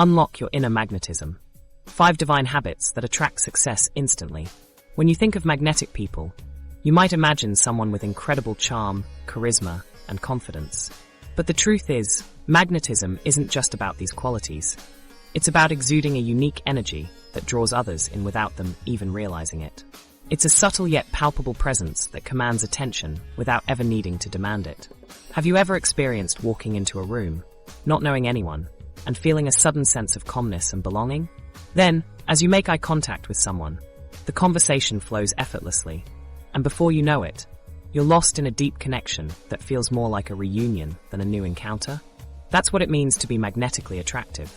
Unlock your inner magnetism. 5 divine habits that attract success instantly. When you think of magnetic people, you might imagine someone with incredible charm, charisma, and confidence. But the truth is, magnetism isn't just about these qualities. It's about exuding a unique energy that draws others in without them even realizing it. It's a subtle yet palpable presence that commands attention without ever needing to demand it. Have you ever experienced walking into a room, not knowing anyone, and feeling a sudden sense of calmness and belonging? Then, as you make eye contact with someone, the conversation flows effortlessly, and before you know it, you're lost in a deep connection that feels more like a reunion than a new encounter. That's what it means to be magnetically attractive.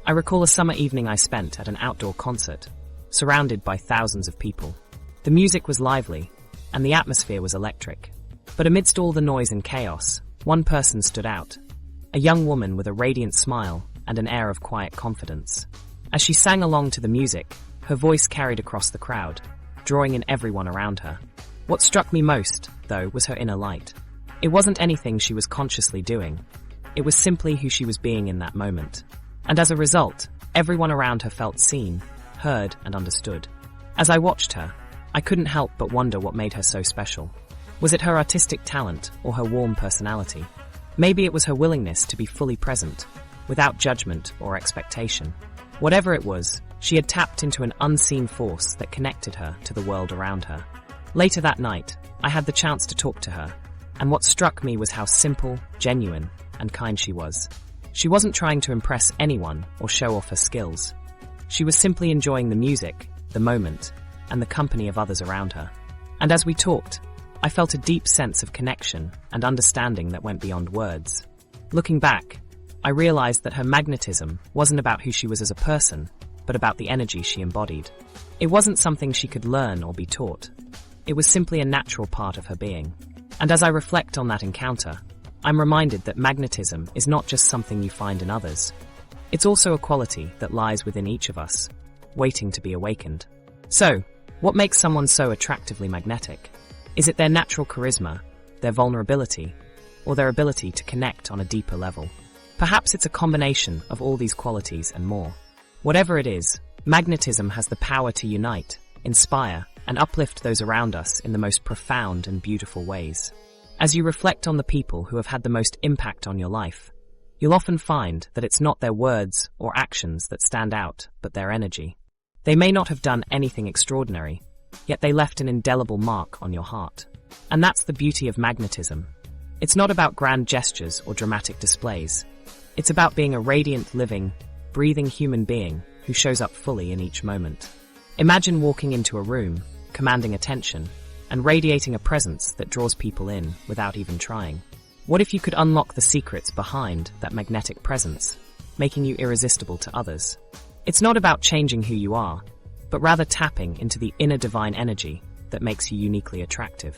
I recall a summer evening I spent at an outdoor concert, surrounded by thousands of people. The music was lively, and the atmosphere was electric. But amidst all the noise and chaos, one person stood out. A young woman with a radiant smile and an air of quiet confidence. As she sang along to the music, her voice carried across the crowd, drawing in everyone around her. What struck me most, though, was her inner light. It wasn't anything she was consciously doing. It was simply who she was being in that moment. And as a result, everyone around her felt seen, heard, and understood. As I watched her, I couldn't help but wonder what made her so special. Was it her artistic talent or her warm personality? Maybe it was her willingness to be fully present, without judgment or expectation. Whatever it was, she had tapped into an unseen force that connected her to the world around her. Later that night, I had the chance to talk to her, and what struck me was how simple, genuine, and kind she was. She wasn't trying to impress anyone or show off her skills. She was simply enjoying the music, the moment, and the company of others around her. And as we talked, I felt a deep sense of connection and understanding that went beyond words. Looking back, I realized that her magnetism wasn't about who she was as a person, but about the energy she embodied. It wasn't something she could learn or be taught. It was simply a natural part of her being. And as I reflect on that encounter, I'm reminded that magnetism is not just something you find in others. It's also a quality that lies within each of us, waiting to be awakened. So, what makes someone so attractively magnetic? Is it their natural charisma, their vulnerability, or their ability to connect on a deeper level? Perhaps it's a combination of all these qualities and more. Whatever it is, magnetism has the power to unite, inspire, and uplift those around us in the most profound and beautiful ways. As you reflect on the people who have had the most impact on your life, you'll often find that it's not their words or actions that stand out, but their energy. They may not have done anything extraordinary, yet they left an indelible mark on your heart. And that's the beauty of magnetism. It's not about grand gestures or dramatic displays. It's about being a radiant, living, breathing human being who shows up fully in each moment. Imagine walking into a room, commanding attention, and radiating a presence that draws people in without even trying. What if you could unlock the secrets behind that magnetic presence, making you irresistible to others? It's not about changing who you are, but rather tapping into the inner divine energy that makes you uniquely attractive.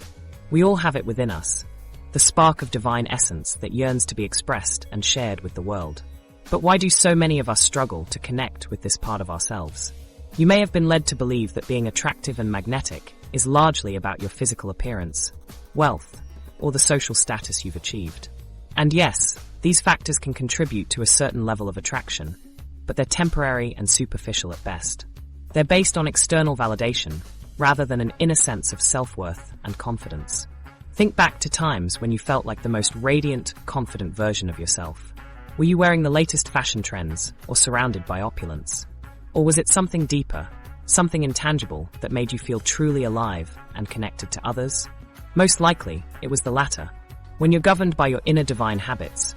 We all have it within us, the spark of divine essence that yearns to be expressed and shared with the world. But why do so many of us struggle to connect with this part of ourselves? You may have been led to believe that being attractive and magnetic is largely about your physical appearance, wealth, or the social status you've achieved. And yes, these factors can contribute to a certain level of attraction, but they're temporary and superficial at best. They're based on external validation, rather than an inner sense of self-worth and confidence. Think back to times when you felt like the most radiant, confident version of yourself. Were you wearing the latest fashion trends, or surrounded by opulence? Or was it something deeper, something intangible that made you feel truly alive and connected to others? Most likely, it was the latter. When you're governed by your inner divine habits,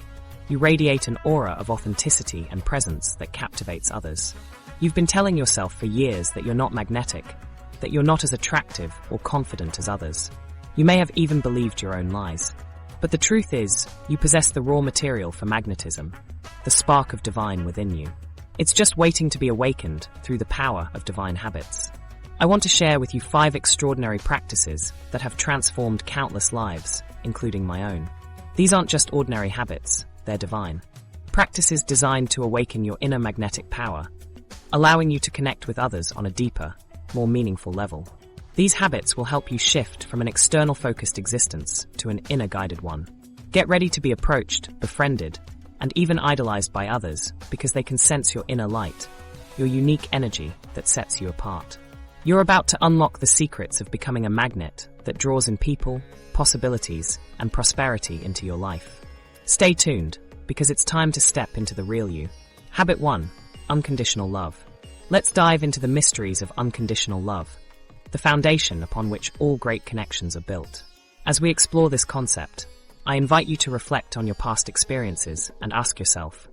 you radiate an aura of authenticity and presence that captivates others. You've been telling yourself for years that you're not magnetic, that you're not as attractive or confident as others. You may have even believed your own lies. But the truth is, you possess the raw material for magnetism, the spark of divine within you. It's just waiting to be awakened through the power of divine habits. I want to share with you 5 extraordinary practices that have transformed countless lives, including my own. These aren't just ordinary habits, they're divine. Practices designed to awaken your inner magnetic power, allowing you to connect with others on a deeper, more meaningful level. These habits will help you shift from an external-focused existence to an inner-guided one. Get ready to be approached, befriended, and even idolized by others because they can sense your inner light, your unique energy that sets you apart. You're about to unlock the secrets of becoming a magnet that draws in people, possibilities, and prosperity into your life. Stay tuned, because it's time to step into the real you. Habit 1. Unconditional love. Let's dive into the mysteries of unconditional love, the foundation upon which all great connections are built. As we explore this concept, I invite you to reflect on your past experiences and ask yourself,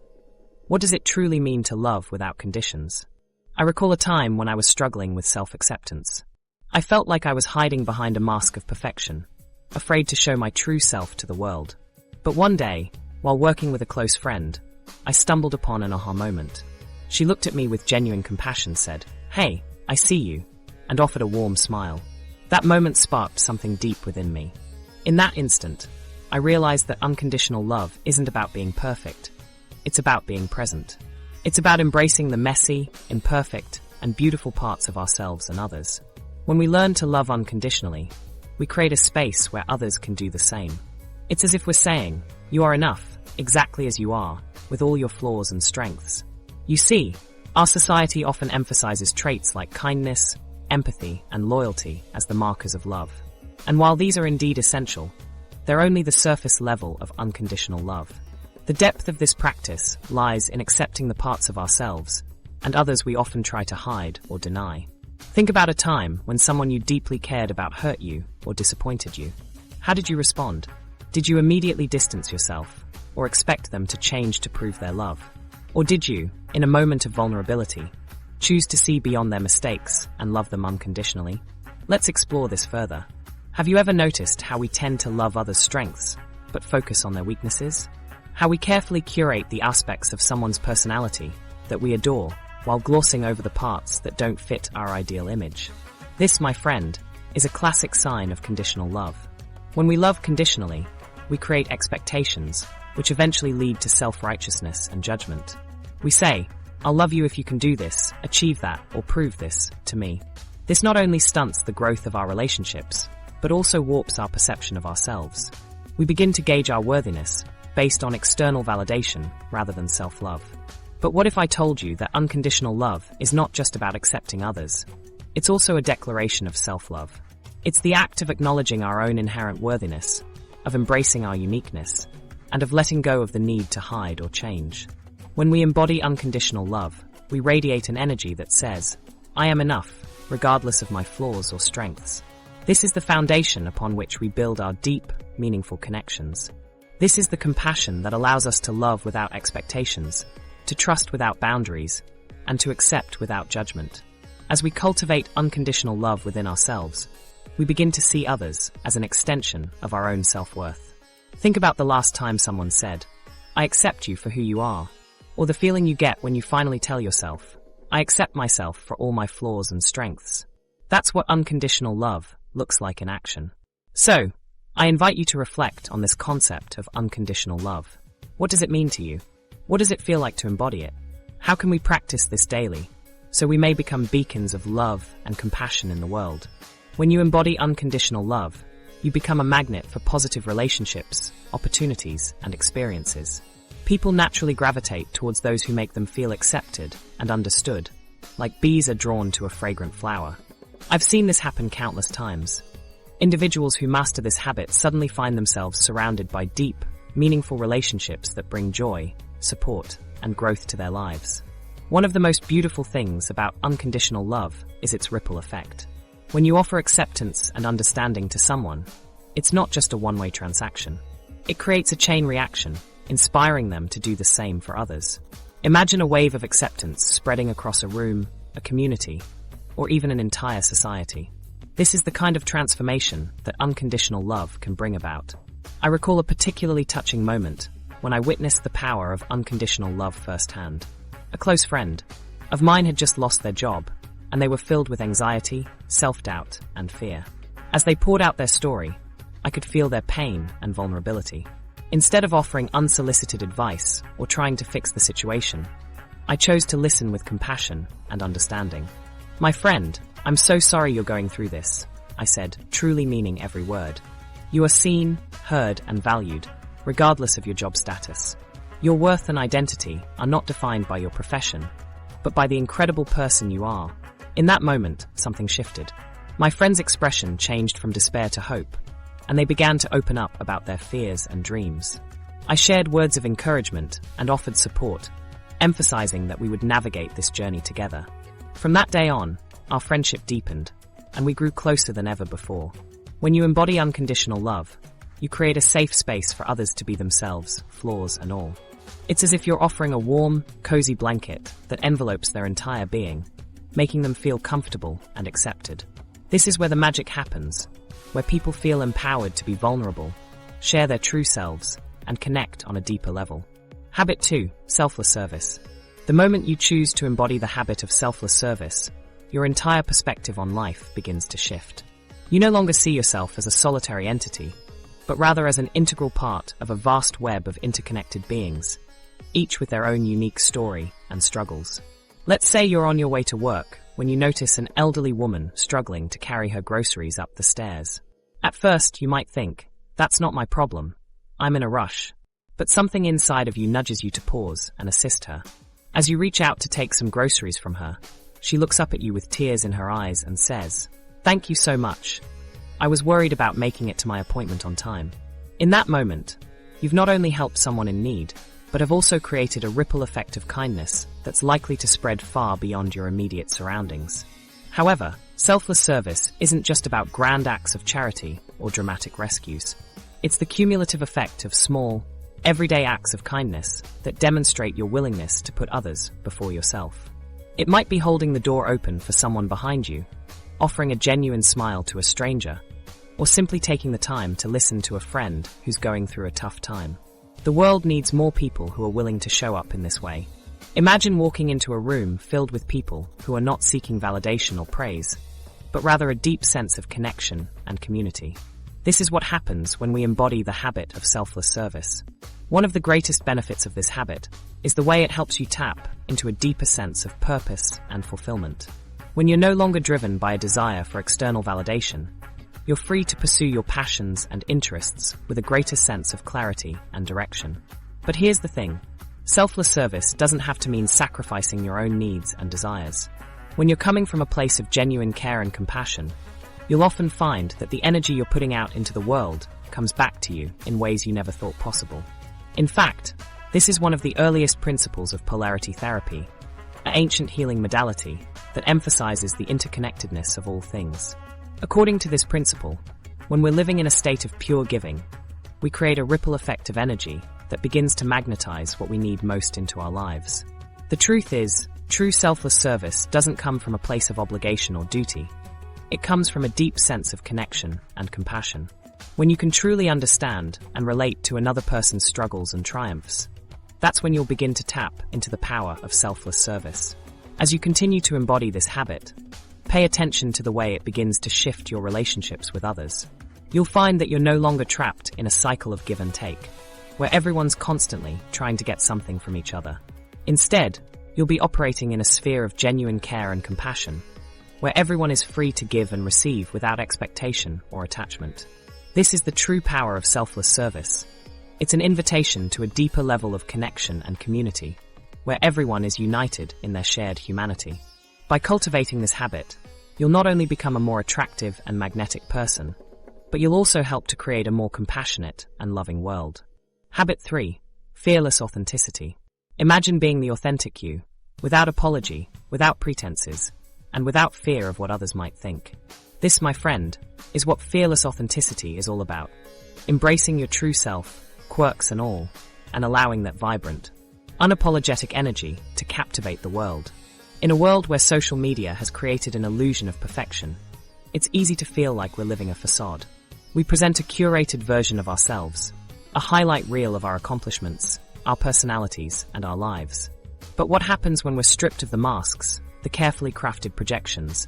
what does it truly mean to love without conditions? I recall a time when I was struggling with self-acceptance. I felt like I was hiding behind a mask of perfection, afraid to show my true self to the world. But one day, while working with a close friend, I stumbled upon an aha moment. She looked at me with genuine compassion, said, "Hey, I see you," and offered a warm smile. That moment sparked something deep within me. In that instant, I realized that unconditional love isn't about being perfect. It's about being present. It's about embracing the messy, imperfect, and beautiful parts of ourselves and others. When we learn to love unconditionally, we create a space where others can do the same. It's as if we're saying, you are enough, exactly as you are, with all your flaws and strengths. You see, our society often emphasizes traits like kindness, empathy, and loyalty as the markers of love. And while these are indeed essential, they're only the surface level of unconditional love. The depth of this practice lies in accepting the parts of ourselves and others we often try to hide or deny. Think about a time when someone you deeply cared about hurt you or disappointed you. How did you respond? Did you immediately distance yourself or expect them to change to prove their love? Or did you, in a moment of vulnerability, choose to see beyond their mistakes and love them unconditionally? Let's explore this further. Have you ever noticed how we tend to love others' strengths, but focus on their weaknesses? How we carefully curate the aspects of someone's personality that we adore while glossing over the parts that don't fit our ideal image? This, my friend, is a classic sign of conditional love. When we love conditionally, we create expectations, which eventually lead to self-righteousness and judgment. We say, "I'll love you if you can do this, achieve that, or prove this to me." This not only stunts the growth of our relationships, but also warps our perception of ourselves. We begin to gauge our worthiness based on external validation rather than self-love. But what if I told you that unconditional love is not just about accepting others? It's also a declaration of self-love. It's the act of acknowledging our own inherent worthiness, of embracing our uniqueness, and of letting go of the need to hide or change. When we embody unconditional love, we radiate an energy that says, "I am enough, regardless of my flaws or strengths." This is the foundation upon which we build our deep, meaningful connections. This is the compassion that allows us to love without expectations, to trust without boundaries, and to accept without judgment. As we cultivate unconditional love within ourselves, we begin to see others as an extension of our own self-worth. Think about the last time someone said, "I accept you for who you are," or the feeling you get when you finally tell yourself, "I accept myself for all my flaws and strengths." That's what unconditional love looks like in action. So, I invite you to reflect on this concept of unconditional love. What does it mean to you? What does it feel like to embody it? How can we practice this daily, so we may become beacons of love and compassion in the world? When you embody unconditional love, you become a magnet for positive relationships, opportunities, and experiences. People naturally gravitate towards those who make them feel accepted and understood, like bees are drawn to a fragrant flower. I've seen this happen countless times. Individuals who master this habit suddenly find themselves surrounded by deep, meaningful relationships that bring joy, support, and growth to their lives. One of the most beautiful things about unconditional love is its ripple effect. When you offer acceptance and understanding to someone, it's not just a one-way transaction. It creates a chain reaction, inspiring them to do the same for others. Imagine a wave of acceptance spreading across a room, a community, or even an entire society. This is the kind of transformation that unconditional love can bring about. I recall a particularly touching moment when I witnessed the power of unconditional love firsthand. A close friend of mine had just lost their job, and they were filled with anxiety, self-doubt, and fear. As they poured out their story, I could feel their pain and vulnerability. Instead of offering unsolicited advice or trying to fix the situation, I chose to listen with compassion and understanding. "My friend, I'm so sorry you're going through this," I said, truly meaning every word. "You are seen, heard, and valued, regardless of your job status. Your worth and identity are not defined by your profession, but by the incredible person you are. In that moment, something shifted. My friend's expression changed from despair to hope, and they began to open up about their fears and dreams. I shared words of encouragement and offered support, emphasizing that we would navigate this journey together. From that day on, our friendship deepened, and we grew closer than ever before. When you embody unconditional love, you create a safe space for others to be themselves, flaws and all. It's as if you're offering a warm, cozy blanket that envelopes their entire being, making them feel comfortable and accepted. This is where the magic happens, where people feel empowered to be vulnerable, share their true selves, and connect on a deeper level. Habit 2. Selfless Service. The moment you choose to embody the habit of selfless service, your entire perspective on life begins to shift. You no longer see yourself as a solitary entity, but rather as an integral part of a vast web of interconnected beings, each with their own unique story and struggles. Let's say you're on your way to work when you notice an elderly woman struggling to carry her groceries up the stairs. At first, you might think, that's not my problem. I'm in a rush. But something inside of you nudges you to pause and assist her. As you reach out to take some groceries from her, she looks up at you with tears in her eyes and says, "Thank you so much. I was worried about making it to my appointment on time." In that moment, you've not only helped someone in need, but have also created a ripple effect of kindness that's likely to spread far beyond your immediate surroundings. However, selfless service isn't just about grand acts of charity or dramatic rescues. It's the cumulative effect of small, everyday acts of kindness that demonstrate your willingness to put others before yourself. It might be holding the door open for someone behind you, offering a genuine smile to a stranger, or simply taking the time to listen to a friend who's going through a tough time. The world needs more people who are willing to show up in this way. Imagine walking into a room filled with people who are not seeking validation or praise, but rather a deep sense of connection and community. This is what happens when we embody the habit of selfless service. One of the greatest benefits of this habit is the way it helps you tap into a deeper sense of purpose and fulfillment. When you're no longer driven by a desire for external validation, you're free to pursue your passions and interests with a greater sense of clarity and direction. But here's the thing. Selfless service doesn't have to mean sacrificing your own needs and desires. When you're coming from a place of genuine care and compassion, you'll often find that the energy you're putting out into the world comes back to you in ways you never thought possible. In fact, this is one of the earliest principles of polarity therapy, an ancient healing modality that emphasizes the interconnectedness of all things. According to this principle, when we're living in a state of pure giving, we create a ripple effect of energy that begins to magnetize what we need most into our lives. The truth is, true selfless service doesn't come from a place of obligation or duty. It comes from a deep sense of connection and compassion. When you can truly understand and relate to another person's struggles and triumphs, that's when you'll begin to tap into the power of selfless service. As you continue to embody this habit, pay attention to the way it begins to shift your relationships with others. You'll find that you're no longer trapped in a cycle of give and take, where everyone's constantly trying to get something from each other. Instead, you'll be operating in a sphere of genuine care and compassion, where everyone is free to give and receive without expectation or attachment. This is the true power of selfless service. It's an invitation to a deeper level of connection and community, where everyone is united in their shared humanity. By cultivating this habit, you'll not only become a more attractive and magnetic person, but you'll also help to create a more compassionate and loving world. Habit 3. Fearless authenticity. Imagine being the authentic you, without apology, without pretenses, and without fear of what others might think. This, my friend, is what fearless authenticity is all about. Embracing your true self, quirks and all, and allowing that vibrant, unapologetic energy to captivate the world. In a world where social media has created an illusion of perfection, it's easy to feel like we're living a facade. We present a curated version of ourselves, a highlight reel of our accomplishments, our personalities, and our lives. But what happens when we're stripped of the masks, the carefully crafted projections,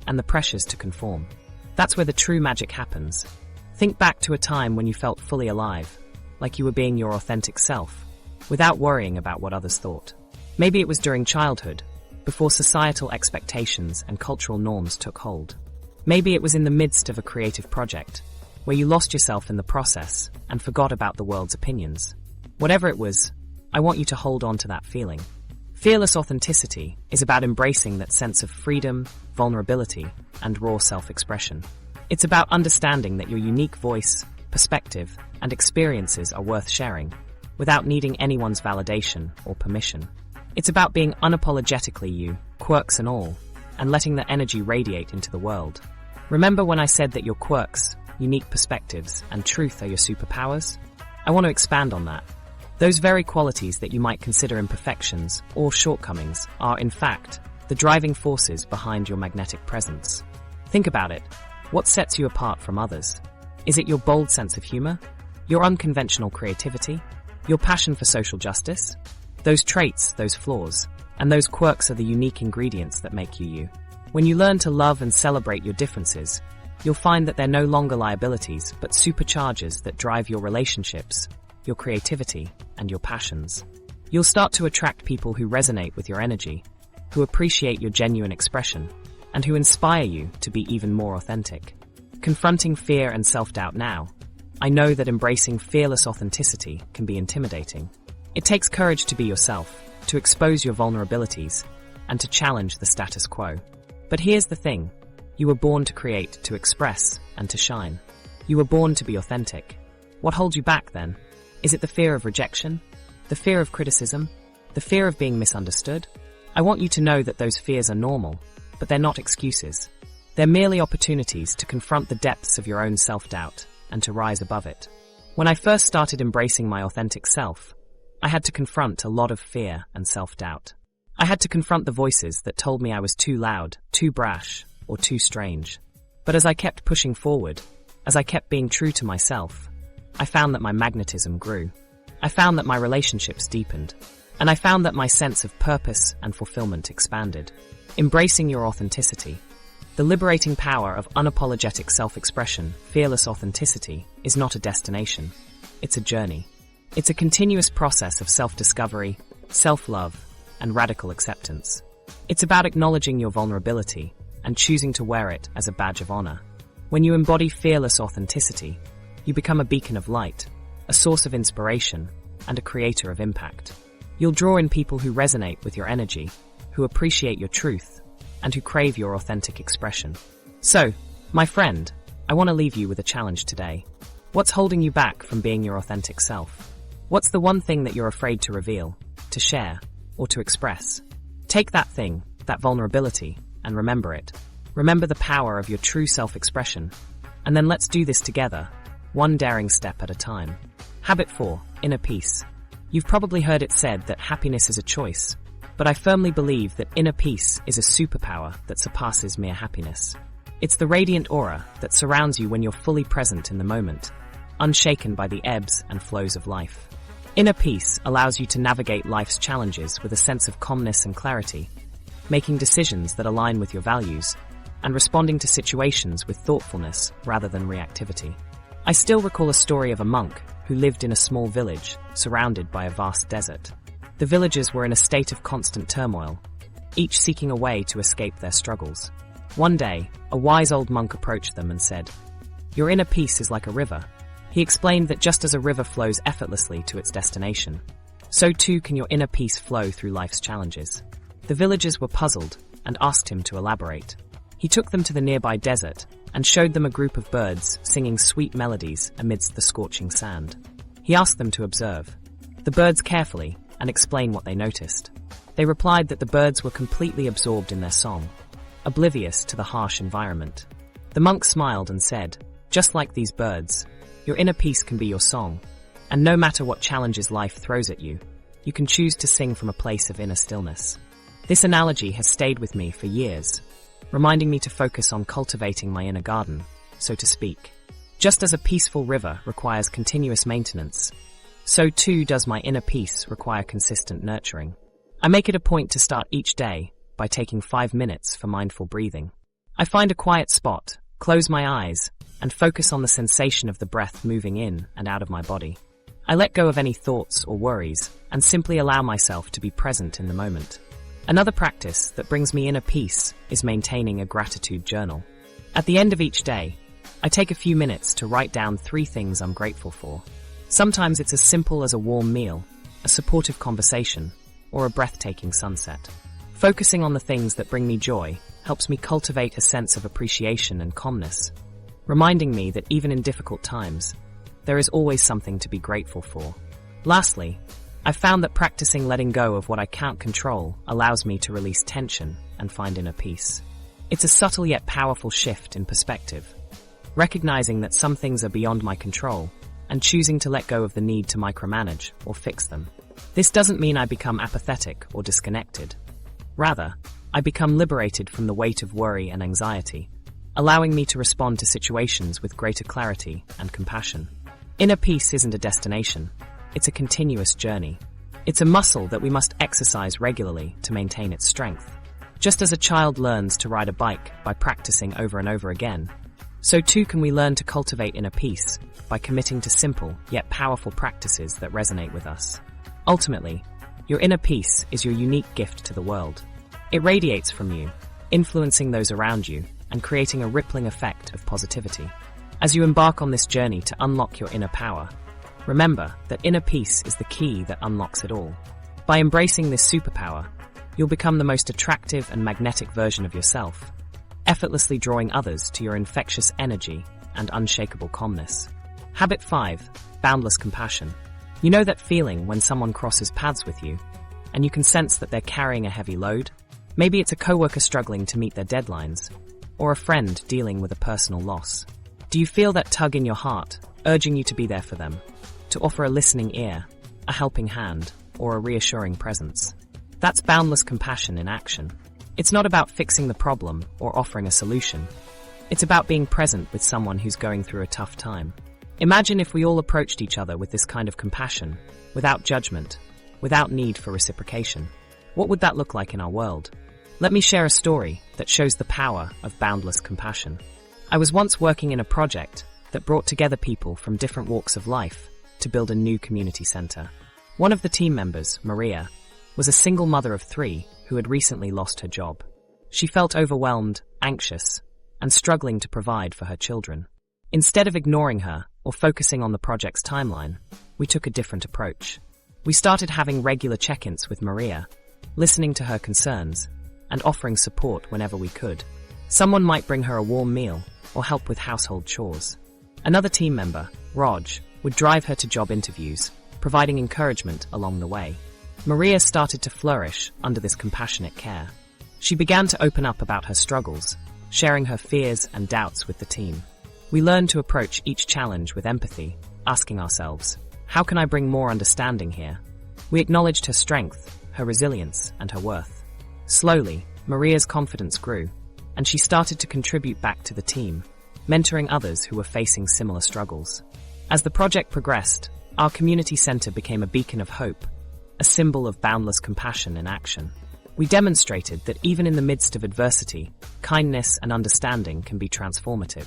and the pressures to conform? That's where the true magic happens. Think back to a time when you felt fully alive, like you were being your authentic self, without worrying about what others thought. Maybe it was during childhood, before societal expectations and cultural norms took hold. Maybe it was in the midst of a creative project, where you lost yourself in the process and forgot about the world's opinions. Whatever it was, I want you to hold on to that feeling. Fearless authenticity is about embracing that sense of freedom, vulnerability, and raw self-expression. It's about understanding that your unique voice, perspective, and experiences are worth sharing, without needing anyone's validation or permission. It's about being unapologetically you, quirks and all, and letting that energy radiate into the world. Remember when I said that your quirks, unique perspectives, and truth are your superpowers? I want to expand on that. Those very qualities that you might consider imperfections or shortcomings are, in fact, the driving forces behind your magnetic presence. Think about it. What sets you apart from others? Is it your bold sense of humor? Your unconventional creativity? Your passion for social justice? Those traits, those flaws, and those quirks are the unique ingredients that make you you. When you learn to love and celebrate your differences, you'll find that they're no longer liabilities but superchargers that drive your relationships, your creativity, and your passions. You'll start to attract people who resonate with your energy, who appreciate your genuine expression, and who inspire you to be even more authentic. Confronting fear and self-doubt now, I know that embracing fearless authenticity can be intimidating. It takes courage to be yourself, to expose your vulnerabilities, and to challenge the status quo. But here's the thing. You were born to create, to express, and to shine. You were born to be authentic. What holds you back then? Is it the fear of rejection? The fear of criticism? The fear of being misunderstood? I want you to know that those fears are normal, but they're not excuses. They're merely opportunities to confront the depths of your own self-doubt and to rise above it. When I first started embracing my authentic self, I had to confront a lot of fear and self-doubt. I had to confront the voices that told me I was too loud, too brash, or too strange. But as I kept pushing forward, as I kept being true to myself, I found that my magnetism grew. I found that my relationships deepened. And I found that my sense of purpose and fulfillment expanded. Embracing your authenticity. The liberating power of unapologetic self-expression, fearless authenticity, is not a destination. It's a journey. It's a continuous process of self-discovery, self-love, and radical acceptance. It's about acknowledging your vulnerability and choosing to wear it as a badge of honor. When you embody fearless authenticity, you become a beacon of light, a source of inspiration, and a creator of impact. You'll draw in people who resonate with your energy, who appreciate your truth, and who crave your authentic expression. So, my friend, I want to leave you with a challenge today. What's holding you back from being your authentic self? What's the one thing that you're afraid to reveal, to share, or to express? Take that thing, that vulnerability, and remember it. Remember the power of your true self-expression. And then let's do this together, one daring step at a time. Habit 4, Inner Peace. You've probably heard it said that happiness is a choice, but I firmly believe that inner peace is a superpower that surpasses mere happiness. It's the radiant aura that surrounds you when you're fully present in the moment, unshaken by the ebbs and flows of life. Inner peace allows you to navigate life's challenges with a sense of calmness and clarity, making decisions that align with your values, and responding to situations with thoughtfulness rather than reactivity. I still recall a story of a monk who lived in a small village, surrounded by a vast desert. The villagers were in a state of constant turmoil, each seeking a way to escape their struggles. One day, a wise old monk approached them and said, "Your inner peace is like a river." He explained that just as a river flows effortlessly to its destination, so too can your inner peace flow through life's challenges. The villagers were puzzled and asked him to elaborate. He took them to the nearby desert and showed them a group of birds singing sweet melodies amidst the scorching sand. He asked them to observe the birds carefully and explain what they noticed. They replied that the birds were completely absorbed in their song, oblivious to the harsh environment. The monk smiled and said, "Just like these birds, your inner peace can be your song, and no matter what challenges life throws at you, you can choose to sing from a place of inner stillness." This analogy has stayed with me for years, reminding me to focus on cultivating my inner garden, so to speak. Just as a peaceful river requires continuous maintenance, so too does my inner peace require consistent nurturing. I make it a point to start each day by taking 5 minutes for mindful breathing. I find a quiet spot, close my eyes, and focus on the sensation of the breath moving in and out of my body. I let go of any thoughts or worries and simply allow myself to be present in the moment. Another practice that brings me inner peace is maintaining a gratitude journal. At the end of each day, I take a few minutes to write down 3 things I'm grateful for. Sometimes it's as simple as a warm meal, a supportive conversation, or a breathtaking sunset. Focusing on the things that bring me joy helps me cultivate a sense of appreciation and calmness, reminding me that even in difficult times, there is always something to be grateful for. Lastly, I've found that practicing letting go of what I can't control allows me to release tension and find inner peace. It's a subtle yet powerful shift in perspective, recognizing that some things are beyond my control and choosing to let go of the need to micromanage or fix them. This doesn't mean I become apathetic or disconnected. Rather, I become liberated from the weight of worry and anxiety, allowing me to respond to situations with greater clarity and compassion. Inner peace isn't a destination, it's a continuous journey. It's a muscle that we must exercise regularly to maintain its strength. Just as a child learns to ride a bike by practicing over and over again, so too can we learn to cultivate inner peace by committing to simple yet powerful practices that resonate with us. Ultimately, your inner peace is your unique gift to the world. It radiates from you, influencing those around you and creating a rippling effect of positivity. As you embark on this journey to unlock your inner power, remember that inner peace is the key that unlocks it all. By embracing this superpower, you'll become the most attractive and magnetic version of yourself, effortlessly drawing others to your infectious energy and unshakable calmness. Habit 5. Boundless Compassion. You know that feeling when someone crosses paths with you, and you can sense that they're carrying a heavy load? Maybe it's a coworker struggling to meet their deadlines, or a friend dealing with a personal loss. Do you feel that tug in your heart, urging you to be there for them, to offer a listening ear, a helping hand, or a reassuring presence? That's boundless compassion in action. It's not about fixing the problem or offering a solution. It's about being present with someone who's going through a tough time. Imagine if we all approached each other with this kind of compassion, without judgment, without need for reciprocation. What would that look like in our world? Let me share a story that shows the power of boundless compassion. I was once working in a project that brought together people from different walks of life to build a new community center. One of the team members, Maria, was a single mother of 3 who had recently lost her job. She felt overwhelmed, anxious, and struggling to provide for her children. Instead of ignoring her or focusing on the project's timeline, we took a different approach. We started having regular check-ins with Maria, listening to her concerns, and offering support whenever we could. Someone might bring her a warm meal or help with household chores. Another team member, Raj, would drive her to job interviews, providing encouragement along the way. Maria started to flourish under this compassionate care. She began to open up about her struggles, sharing her fears and doubts with the team. We learned to approach each challenge with empathy, asking ourselves, how can I bring more understanding here? We acknowledged her strength, her resilience, and her worth. Slowly, Maria's confidence grew, and she started to contribute back to the team, mentoring others who were facing similar struggles. As the project progressed, our community center became a beacon of hope, a symbol of boundless compassion in action. We demonstrated that even in the midst of adversity, kindness and understanding can be transformative.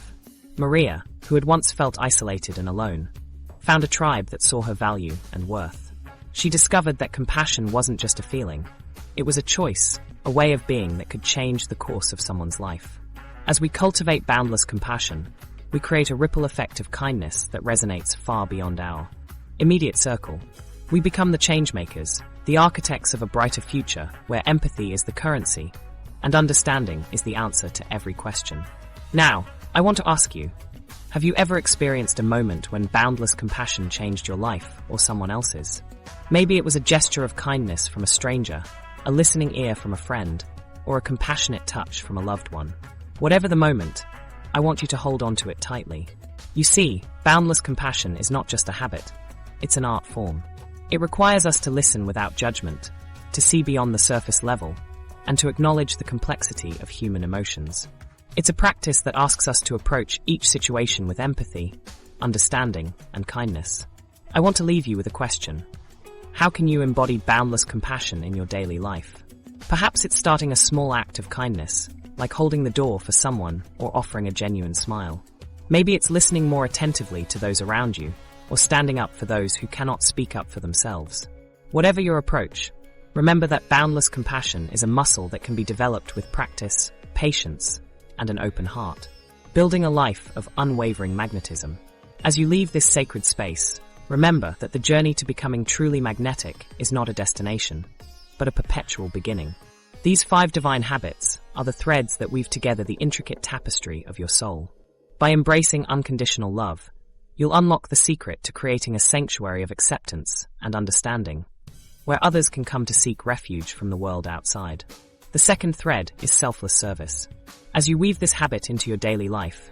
Maria, who had once felt isolated and alone, found a tribe that saw her value and worth. She discovered that compassion wasn't just a feeling. It was a choice, a way of being that could change the course of someone's life. As we cultivate boundless compassion, we create a ripple effect of kindness that resonates far beyond our immediate circle. We become the changemakers, the architects of a brighter future where empathy is the currency and understanding is the answer to every question. Now, I want to ask you, have you ever experienced a moment when boundless compassion changed your life or someone else's? Maybe it was a gesture of kindness from a stranger, a listening ear from a friend, or a compassionate touch from a loved one. Whatever the moment, I want you to hold on to it tightly. You see, boundless compassion is not just a habit, it's an art form. It requires us to listen without judgment, to see beyond the surface level, and to acknowledge the complexity of human emotions. It's a practice that asks us to approach each situation with empathy, understanding, and kindness. I want to leave you with a question. How can you embody boundless compassion in your daily life? Perhaps it's starting a small act of kindness, like holding the door for someone or offering a genuine smile. Maybe it's listening more attentively to those around you, or standing up for those who cannot speak up for themselves. Whatever your approach, remember that boundless compassion is a muscle that can be developed with practice, patience, and an open heart, building a life of unwavering magnetism. As you leave this sacred space, Remember that the journey to becoming truly magnetic is not a destination, but a perpetual beginning. These 5 divine habits are the threads that weave together the intricate tapestry of your soul. By embracing unconditional love, you'll unlock the secret to creating a sanctuary of acceptance and understanding, where others can come to seek refuge from the world outside. The second thread is selfless service. As you weave this habit into your daily life,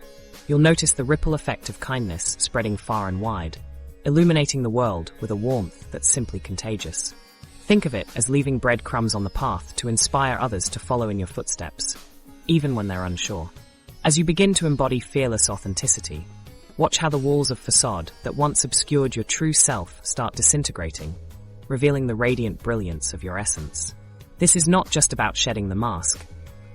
you'll notice the ripple effect of kindness spreading far and wide, illuminating the world with a warmth that's simply contagious. Think of it as leaving breadcrumbs on the path to inspire others to follow in your footsteps, even when they're unsure. As you begin to embody fearless authenticity, watch how the walls of facade that once obscured your true self start disintegrating, revealing the radiant brilliance of your essence. This is not just about shedding the mask.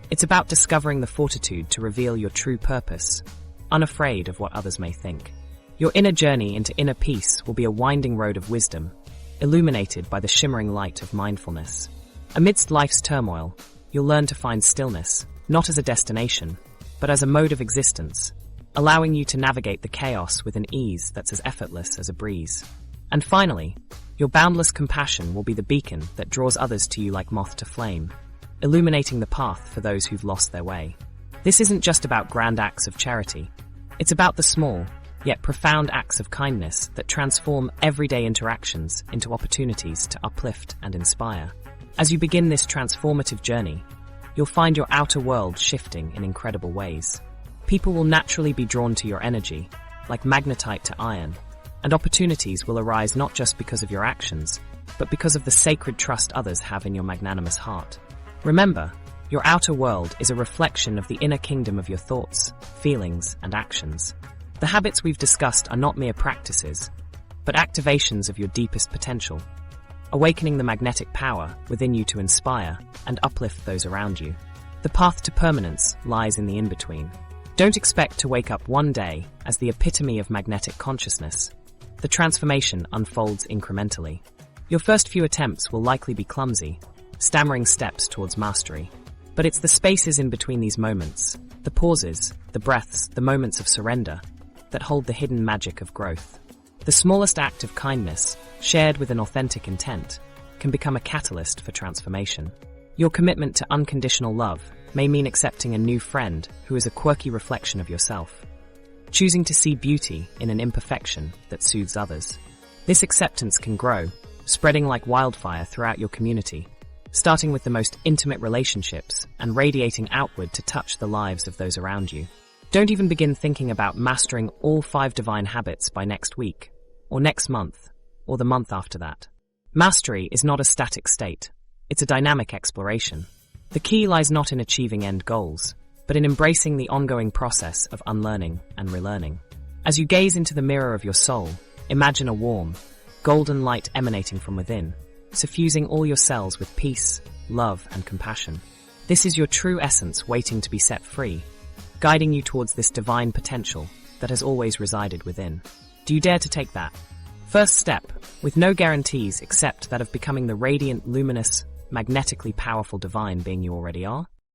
It's about discovering the fortitude to reveal your true purpose, unafraid of what others may think. Your inner journey into inner peace will be a winding road of wisdom, illuminated by the shimmering light of mindfulness. Amidst life's turmoil, you'll learn to find stillness, not as a destination, but as a mode of existence, allowing you to navigate the chaos with an ease that's as effortless as a breeze. And finally, your boundless compassion will be the beacon that draws others to you like moth to flame, illuminating the path for those who've lost their way. This isn't just about grand acts of charity. It's about the small, yet profound acts of kindness that transform everyday interactions into opportunities to uplift and inspire. As you begin this transformative journey, you'll find your outer world shifting in incredible ways. People will naturally be drawn to your energy, like magnetite to iron, and opportunities will arise not just because of your actions, but because of the sacred trust others have in your magnanimous heart. Remember, your outer world is a reflection of the inner kingdom of your thoughts, feelings, and actions. The habits we've discussed are not mere practices, but activations of your deepest potential, awakening the magnetic power within you to inspire and uplift those around you. The path to permanence lies in the in-between. Don't expect to wake up one day as the epitome of magnetic consciousness. The transformation unfolds incrementally. Your first few attempts will likely be clumsy, stammering steps towards mastery. But it's the spaces in between these moments, the pauses, the breaths, the moments of surrender, that hold the hidden magic of growth. The smallest act of kindness, shared with an authentic intent, can become a catalyst for transformation. Your commitment to unconditional love may mean accepting a new friend who is a quirky reflection of yourself, choosing to see beauty in an imperfection that soothes others. This acceptance can grow, spreading like wildfire throughout your community, starting with the most intimate relationships and radiating outward to touch the lives of those around you. Don't even begin thinking about mastering all 5 divine habits by next week, or next month, or the month after that. Mastery is not a static state. It's a dynamic exploration. The key lies not in achieving end goals, but in embracing the ongoing process of unlearning and relearning. As you gaze into the mirror of your soul, imagine a warm, golden light emanating from within, suffusing all your cells with peace, love, and compassion. This is your true essence waiting to be set free, guiding you towards this divine potential that has always resided within. Do you dare to take that first step, with no guarantees except that of becoming the radiant, luminous, magnetically powerful divine being you already are?